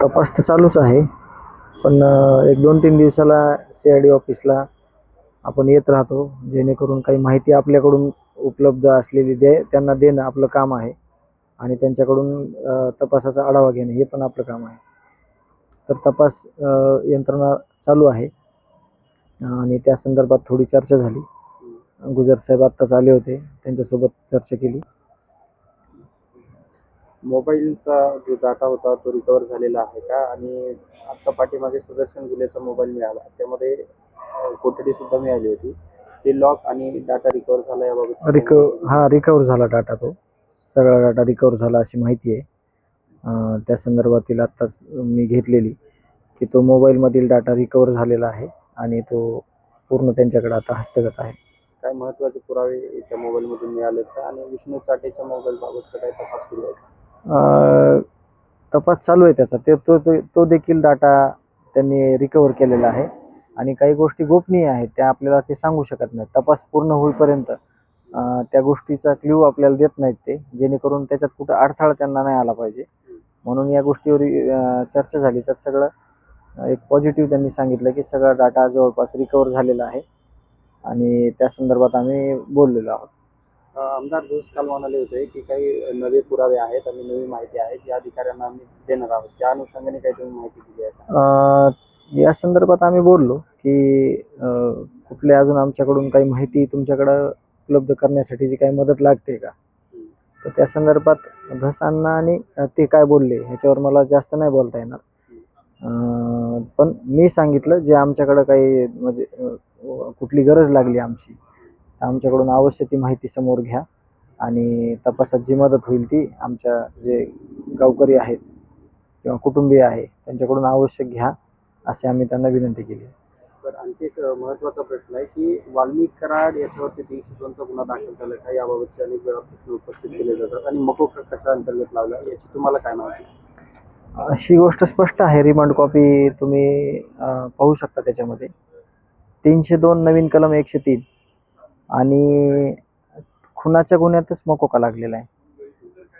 तपास तर चालूच आहे. पण 1-2-3 दिवसाला CID ऑफिसला आपण येत राहतो, जेणेकरून काही माहिती आपल्याकडून उपलब्ध असलेली त्यांना देणं आपलं काम आहे आणि त्यांच्याकडून तपासाचा आढावा घेणं हे पण आपलं काम आहे. तर तपास यंत्रणा चालू आहे आणि त्या संदर्भात थोडी चर्चा झाली. गुजर साहेब आत्ताच आले होते, त्यांच्यासोबत चर्चा केली. मोबाईलचा जो डाटा होता तो रिकवर झालेला आहे का? आणि आत्ता पाठीमागे सुदर्शन गुलेचा मोबाईल मिळाला, त्यामध्ये कोठडी सुद्धा मिळाली होती. ते लॉक आणि डाटा रिकवर झाला याबाबत रिकवर झाला डाटा, तो सगळा डाटा रिकवर झाला अशी माहिती आहे. त्या संदर्भातील आत्ताच मी घेतलेली की तो मोबाईलमधील डाटा रिकवर झालेला आहे आणि तो पूर्ण त्यांच्याकडे आता हस्तगत आहे. काय महत्त्वाचे पुरावे त्या मोबाईलमधून मिळालेत का? आणि विष्णू चाटेच्या मोबाईलबाबतचा काय तपास सुरू आहे? तपास चालू आहे त्याचा. तो देखील डाटा त्यांनी रिकवर केलेला आहे आणि काही गोष्टी गोपनीय आहेत, त्या आपल्याला ते सांगू शकत नाहीत. तपास पूर्ण होईपर्यंत त्या गोष्टीचा क्ल्यू आपल्याला देत नाहीत ते, जेणेकरून त्याच्यात कुठं अडथळा त्यांना नाही आला पाहिजे. म्हणून या गोष्टीवर चर्चा झाली तर सगळं एक पॉझिटिव्ह त्यांनी सांगितलं की सगळा डाटा जवळपास रिकवर झालेला आहे आणि त्या संदर्भात आम्ही बोललेलो आहोत. आमदार जोस काल म्हणाले होते की काही नवे पुरावे आहेत आणि नवी माहिती आहे जी अधिकाऱ्यांना आम्ही देणार आहोत. त्या अनुषंगाने काही तुम्ही माहिती दिली आहे का? या संदर्भात आम्ही बोललो की कुठल्या अजून आमच्याकडून काही माहिती तुमच्याकडं उपलब्ध करण्यासाठी जी काही मदत लागते का, तर त्या संदर्भात धसांना आणि ते काय बोलले ह्याच्यावर मला जास्त नाही बोलता येणार. पण मी सांगितलं जे आमच्याकडं काही म्हणजे कुठली गरज लागली आमची, तर आमच्याकडून अवश्य ती माहिती समोर घ्या आणि तपासात जी मदत होईल ती आमच्या जे गावकरी आहेत किंवा कुटुंबीय आहे त्यांच्याकडून आवश्यक घ्या, असे आम्ही त्यांना विनंती केली. तर आणखी एक महत्त्वाचा प्रश्न आहे की वाल्मिक कराड याच्यावरती 302चा गुन्हा दाखल झाला का, याबाबतचे अनेक वेळा प्रश्न उपस्थित केले जातात आणि मकोका कशा अंतर्गत लावला याची तुम्हाला काय माहिती? अशी गोष्ट स्पष्ट आहे, रिमांड कॉपी तुम्ही पाहू शकता. त्याच्यामध्ये 302 नवीन कलम 103 आणि खुनाच्या गुन्ह्यातच मकोका लागलेला आहे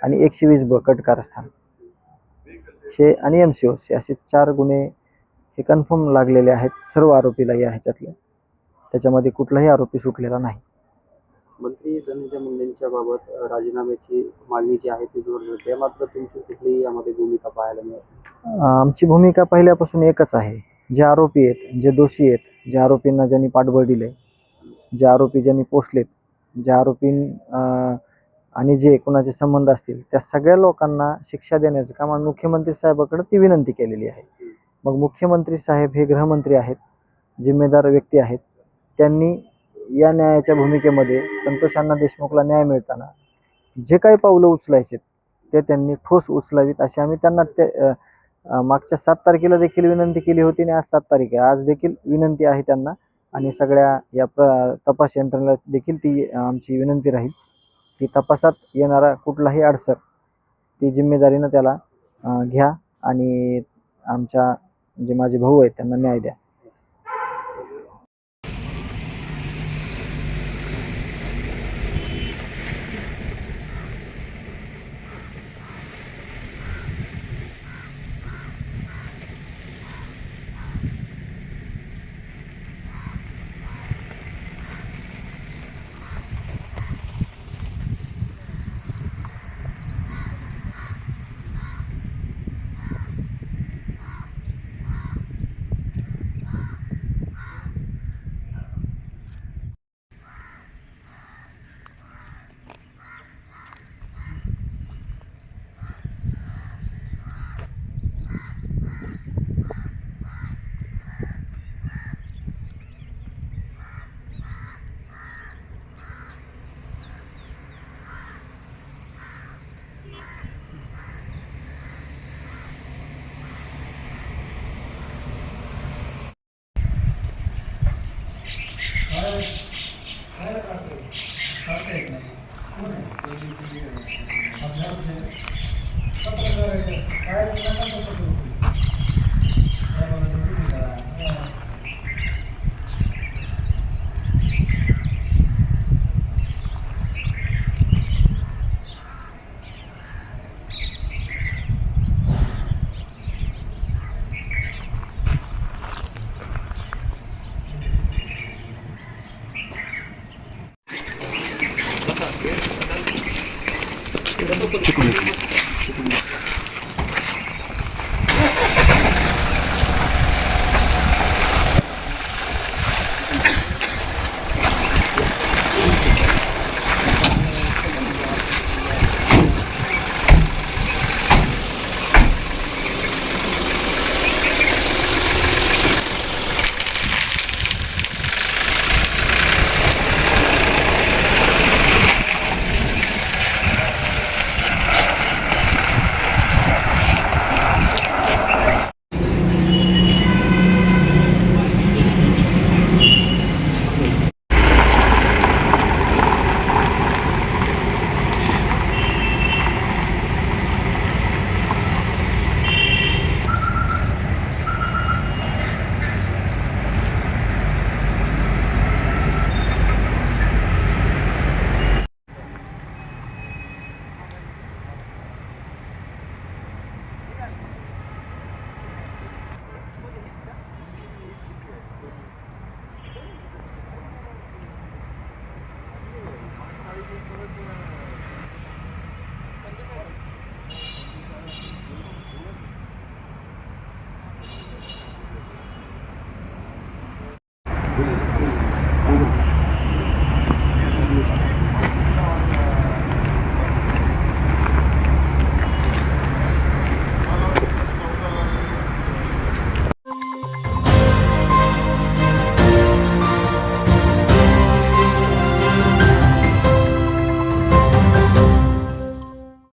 आणि 120 कट कारस्थान हे आणि MCOC असे 4 गुन्हे हे कन्फर्म लागलेले आहेत सर्व आरोपीला या ह्याच्यातले. त्याच्यामध्ये कुठलाही आरोपी सुटलेला नाही. मंत्री धनंजय मुंडेंच्या बाबत राजीनाम्याची मागणी जी आहे ती जोर धरते, मात्र तुमची कुठलीही यामध्ये भूमिका पाहायला मिळते? आमची भूमिका पहिल्यापासून एकच आहे. जे आरोपी आहेत, जे दोषी आहेत, ज्या आरोपींना ज्यांनी पाठबळ दिले, जे आरोपी ज्यांनी पोसलेत, ज्या आरोपी आणि जे कोणाचे संबंध असतील त्या सगळ्या लोकांना शिक्षा देण्याचं काम आम्ही मुख्यमंत्री साहेबाकडे ती विनंती केलेली आहे. मग मुख्यमंत्री साहेब हे गृहमंत्री आहेत, जिम्मेदार व्यक्ती आहेत. त्यांनी या न्यायाच्या भूमिकेमध्ये संतोष अण्णा देशमुखला न्याय मिळताना जे काही पावलं उचलायचे ते त्यांनी ठोस उचलावीत अशी आम्ही त्यांना मागच्या 7 तारखेला देखील विनंती केली होती आणि आज 7 तारीख आहे. आज देखील विनंती आहे त्यांना आणि सगळ्या या तपास यंत्रणेला देखील ती आमची विनंती राहील की तपासात येणारा कुठलाही अडसर ती जिम्मेदारीनं त्याला घ्या आणि आमच्या जे माझे भाऊ आहेत त्यांना न्याय द्या.